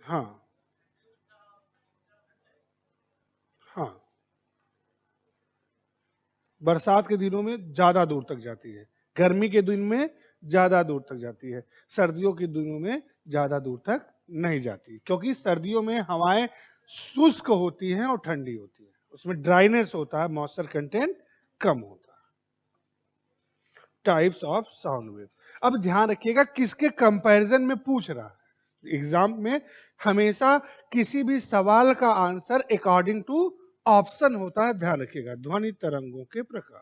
हाँ हाँ, बरसात के दिनों में ज्यादा दूर तक जाती है, गर्मी के दिन में ज्यादा दूर तक जाती है, सर्दियों के दिनों में ज्यादा दूर तक नहीं जाती, क्योंकि सर्दियों में हवाएं शुष्क होती हैं और ठंडी होती है, उसमें ड्राइनेस होता है, मॉइस्चर कंटेंट कम होता है। Types of sound wave. अब ध्यान रखिएगा किसके कंपैरिजन में पूछ रहा है एग्जाम में। हमेशा किसी भी सवाल का आंसर अकॉर्डिंग टू ऑप्शन होता है, ध्यान रखिएगा। ध्वनि तरंगों के प्रकार।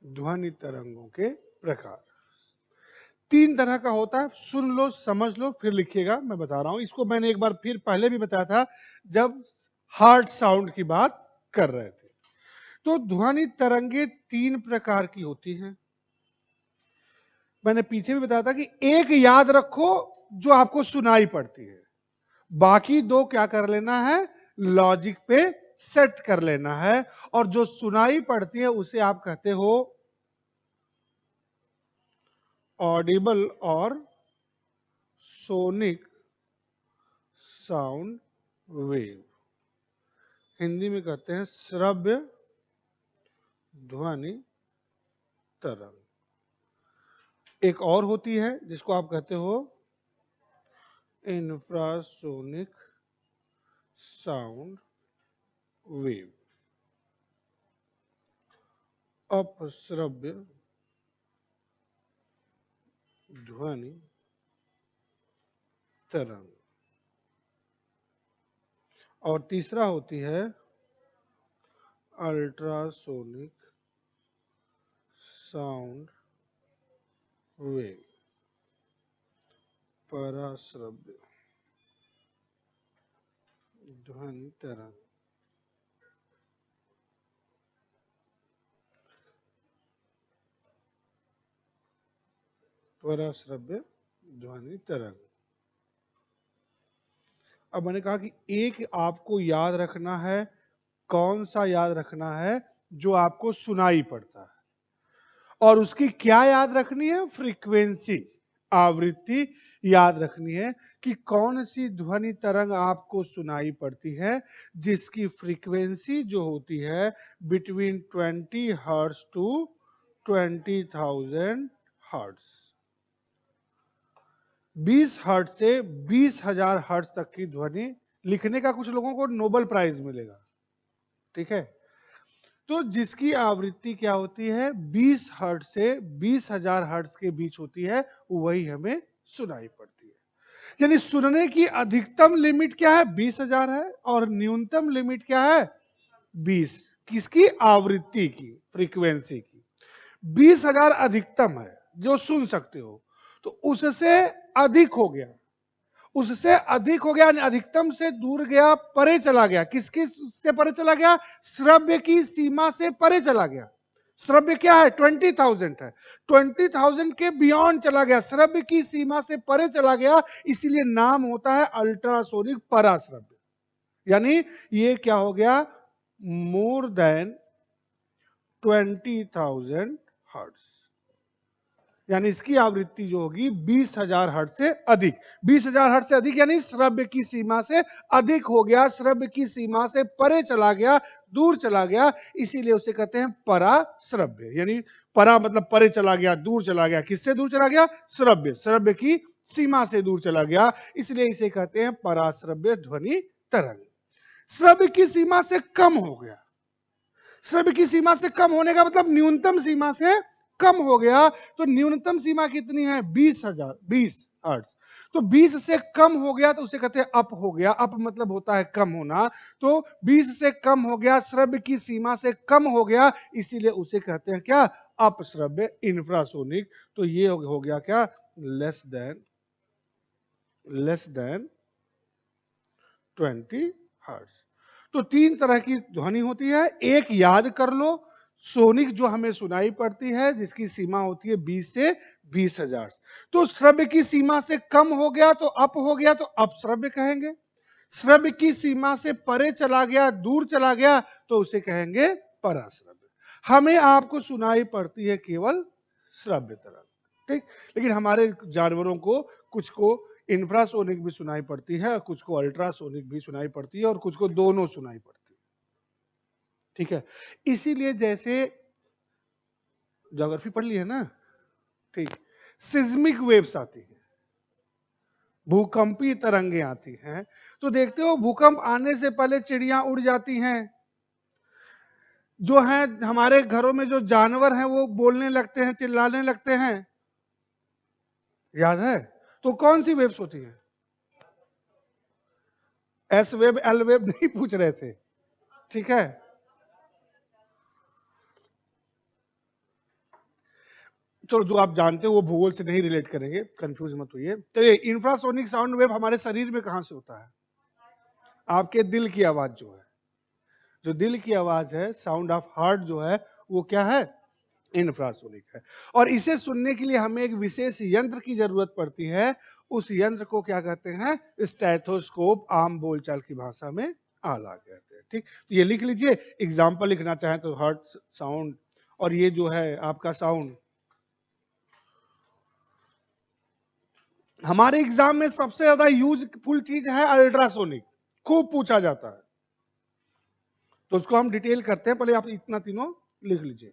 ध्वनि तरंगों के प्रकार तीन तरह का होता है, सुन लो समझ लो फिर लिखिएगा, मैं बता रहा हूं। इसको मैंने एक बार फिर पहले भी बताया था जब हार्ट साउंड की बात कर रहे थे। तो ध्वनि तरंगे तीन प्रकार की होती हैं। मैंने पीछे भी बताया था कि एक याद रखो जो आपको सुनाई पड़ती है, बाकी दो क्या कर लेना है, लॉजिक पे सेट कर लेना है। और जो सुनाई पड़ती है उसे आप कहते हो ऑडिबल और सोनिक साउंड वेव, हिंदी में कहते हैं श्रव्य ध्वनि तरंग। एक और होती है जिसको आप कहते हो इंफ्रासोनिक साउंड वेव, अपश्रव्य ध्वनि तरंग। और तीसरा होती है अल्ट्रासोनिक साउंड वेव, पराश्रव्य ध्वनि तरंग। पराश्रव्य ध्वनि तरंग। अब मैंने कहा कि एक आपको याद रखना है, कौन सा याद रखना है, जो आपको सुनाई पड़ता है। और उसकी क्या याद रखनी है, फ्रीक्वेंसी, आवृत्ति याद रखनी है कि कौन सी ध्वनि तरंग आपको सुनाई पड़ती है जिसकी फ्रीक्वेंसी जो होती है between 20 hertz to 20,000 hertz. 20 hertz से 20,000 हर्ट्ज तक की ध्वनि लिखने का कुछ लोगों को नोबेल प्राइज मिलेगा, ठीक है। तो जिसकी आवृत्ति क्या होती है 20 हर्ट्ज से 20,000 हर्ट्ज के बीच होती है, वही हमें सुनाई पड़ती है। यानी सुनने की अधिकतम लिमिट क्या है, 20,000 है, और न्यूनतम लिमिट क्या है, 20। किसकी, आवृत्ति की, फ्रीक्वेंसी की। 20,000 अधिकतम है जो सुन सकते हो, तो उससे अधिक हो गया, उससे अधिक हो गया, अधिकतम से दूर गया, परे चला गया। किसकी से परे चला गया, श्रव्य की सीमा से परे चला गया। श्रव्य क्या है, 20,000 है, 20,000 के बियॉन्ड चला गया, श्रव्य की सीमा से परे चला गया, इसीलिए नाम होता है अल्ट्रासोनिक पराश्रव्य। यानी ये क्या हो गया, मोर देन 20,000 हर्ट्ज, यानी इसकी आवृत्ति जो होगी 20,000 हर्ट्ज से अधिक। 20,000 हर्ट्ज से अधिक यानी श्रव्य की सीमा से अधिक हो गया, श्रव्य की सीमा से परे चला गया, दूर चला गया, इसीलिए उसे कहते हैं पराश्रव्य। यानी परा मतलब परे चला गया, दूर चला गया। किससे दूर चला गया, श्रव्य, श्रव्य की सीमा से दूर चला गया, इसलिए इसे कहते हैं पराश्रव्य ध्वनि तरंग। श्रव्य की सीमा से कम हो गया, श्रव्य की सीमा से कम होने का मतलब न्यूनतम सीमा से कम हो गया। तो न्यूनतम सीमा कितनी है, 20,000, 20 हर्ट्ज। तो 20 से कम हो गया तो उसे कहते हैं अप हो गया। अप मतलब होता है कम होना। तो 20 से कम हो गया, श्रव्य की सीमा से कम हो गया, इसीलिए उसे कहते हैं क्या, अपश्रव्य, इंफ्रासोनिक। तो ये हो गया क्या, लेस देन 20 हर्ट्ज। तो तीन तरह की ध्वनि होती है। एक याद कर लो, सोनिक जो हमें सुनाई पड़ती है जिसकी सीमा होती है 20 से 20,000। तो श्रव्य की सीमा से कम हो गया तो अप हो गया तो अपश्रव्य कहेंगे। श्रव्य की सीमा से परे चला गया, दूर चला गया तो उसे कहेंगे पराश्रव्य। हमें आपको सुनाई पड़ती है केवल श्रव्य तरंग, ठीक। लेकिन हमारे जानवरों को, कुछ को इंफ्रासोनिक भी सुनाई पड़ती है, कुछ को अल्ट्रासोनिक भी सुनाई पड़ती है और कुछ को दोनों सुनाई पड़ती है, ठीक है। इसीलिए जैसे ज्योग्राफी पढ़ ली है ना, ठीक, सिस्मिक वेव्स आती हैं, भूकंपी तरंगे आती हैं, तो देखते हो भूकंप आने से पहले चिड़ियां उड़ जाती हैं, जो है हमारे घरों में जो जानवर हैं वो बोलने लगते हैं, चिल्लाने लगते हैं, याद है? तो कौन सी वेव्स होती हैं? एस वेव एल वेव नहीं पूछ रहे थे, ठीक है। चलो जो आप जानते हो वो भूगोल से नहीं रिलेट करेंगे, कंफ्यूज मत होइए। तो ये इंफ्रासोनिक साउंड वेव हमारे शरीर में कहां से होता है? आपके दिल की आवाज जो है, जो दिल की आवाज है, साउंड ऑफ हार्ट जो है, वो क्या है? इंफ्रासोनिक है। और इसे सुनने के लिए हमें एक विशेष यंत्र की जरूरत पड़ती है, उस यंत्र को क्या कहते हैं? स्टेथोस्कोप, आम बोलचाल की भाषा में आला कहते हैं, ठीक। तो ये लिख लीजिए, एग्जाम्पल लिखना चाहें तो हार्ट साउंड, और ये जो है आपका साउंड। हमारे एग्जाम में सबसे ज्यादा यूजफुल चीज है अल्ट्रासोनिक, खूब पूछा जाता है, तो उसको हम डिटेल करते हैं। पहले आप इतना तीनों लिख लीजिए।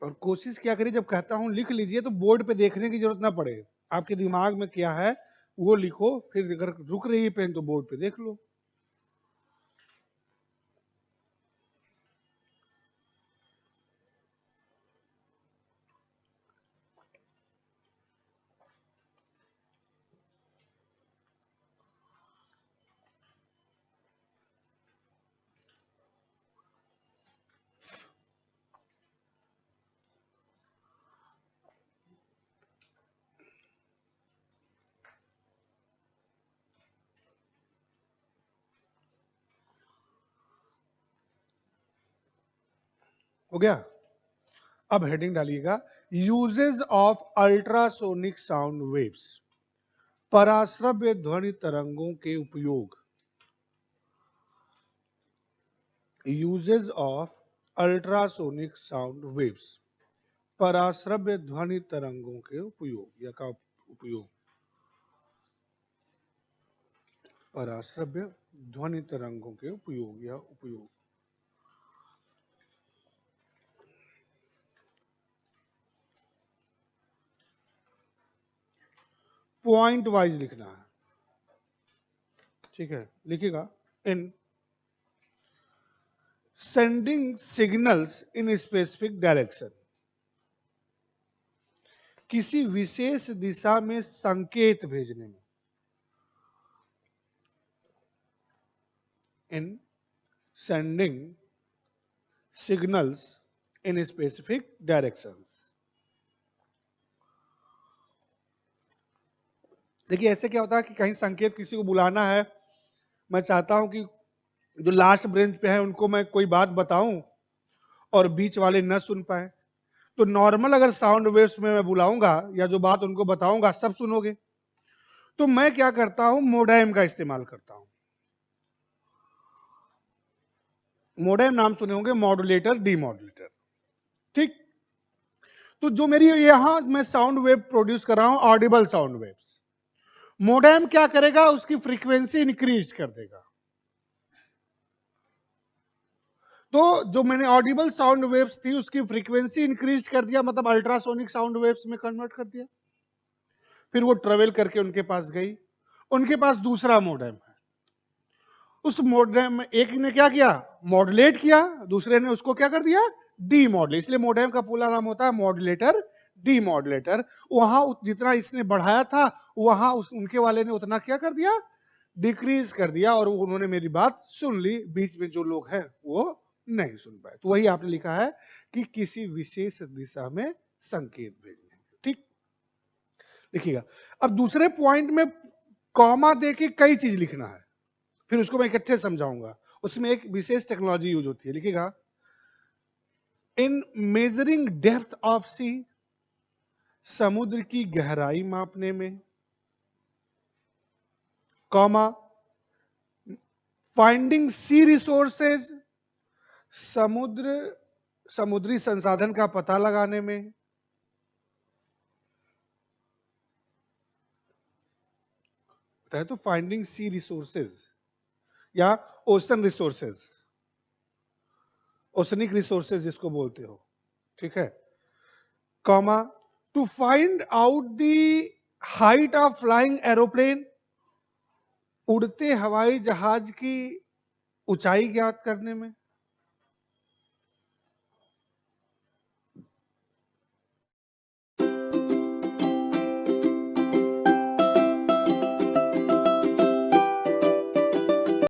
और कोशिश क्या करिए, जब कहता हूं लिख लीजिए तो बोर्ड पे देखने की जरूरत ना पड़े, आपके दिमाग में क्या है वो लिखो, फिर अगर रुक रही है पेन तो बोर्ड पे देख लो। हो गया? अब हेडिंग डालिएगा, uses of ultrasonic sound waves, पराश्रव्य ध्वनि तरंगों के उपयोग। Uses of ultrasonic sound waves, पराश्रव्य ध्वनि तरंगों के उपयोग या का उपयोग। पराश्रव्य ध्वनि तरंगों के उपयोग या उपयोग। पॉइंट वाइज लिखना है, ठीक है। लिखिएगा, इन sending signals in specific direction, किसी विशेष दिशा में संकेत भेजने में। इन sending signals in specific directions. देखिए ऐसे क्या होता है कि कहीं संकेत, किसी को बुलाना है, मैं चाहता हूं कि जो लास्ट ब्रेंच पे है उनको मैं कोई बात बताऊं और बीच वाले न सुन पाए, तो नॉर्मल अगर साउंड वेव्स में मैं बुलाऊंगा या जो बात उनको बताऊंगा सब सुनोगे, तो मैं क्या करता हूं, मोडेम का इस्तेमाल करता हूं। मोडेम नाम सुने होंगे, मॉड्यूलेटर, डीमॉड्यूलेटर, ठीक। तो जो मेरी यहां मैं साउंड वेव प्रोड्यूस कर रहा हूं, ऑडिबल साउंड वेव्स, मोडेम क्या करेगा, उसकी फ्रीक्वेंसी इंक्रीज कर देगा। तो जो मैंने ऑडिबल साउंड वेव्स थी उसकी फ्रीक्वेंसी इंक्रीज कर दिया, मतलब अल्ट्रासोनिक साउंड वेव्स में कन्वर्ट कर दिया। फिर वो ट्रेवल करके उनके पास गई, उनके पास दूसरा मोडेम है, उस मोडेम में एक ने क्या किया, मॉड्यूलेट किया, दूसरे ने उसको क्या कर दिया, डीमॉड्यूलेट। इसलिए मोडेम का पूरा नाम होता है मॉड्यूलेटर, डीमॉड्यूलेटर। वहां जितना इसने बढ़ाया था वहां उनके वाले ने उतना क्या कर दिया, डिक्रीज कर दिया, और उन्होंने मेरी बात सुन ली, बीच में जो लोग हैं वो नहीं सुन पाए। तो वही आपने लिखा है कि किसी विशेष दिशा में संकेत भेजने। ठीक, लिखिएगा। अब दूसरे पॉइंट में कॉमा देके कई चीज लिखना है, फिर उसको मैं इकट्ठे समझाऊंगा। उसमें एक विशेष टेक्नोलॉजी यूज होती है, लिखिएगा। इन मेजरिंग डेप्थ ऑफ सी, समुद्र की गहराई मापने में, कॉमा फाइंडिंग सी रिसोर्सेज, समुद्री संसाधन का पता लगाने में, तो फाइंडिंग सी रिसोर्सेज या ओशन रिसोर्सेज, ओशनिक रिसोर्सेज जिसको बोलते हो, ठीक है। Comma two find out the height of flying aeroplane, उड़ते हवाई जहाज की ऊंचाई ज्ञात करने में।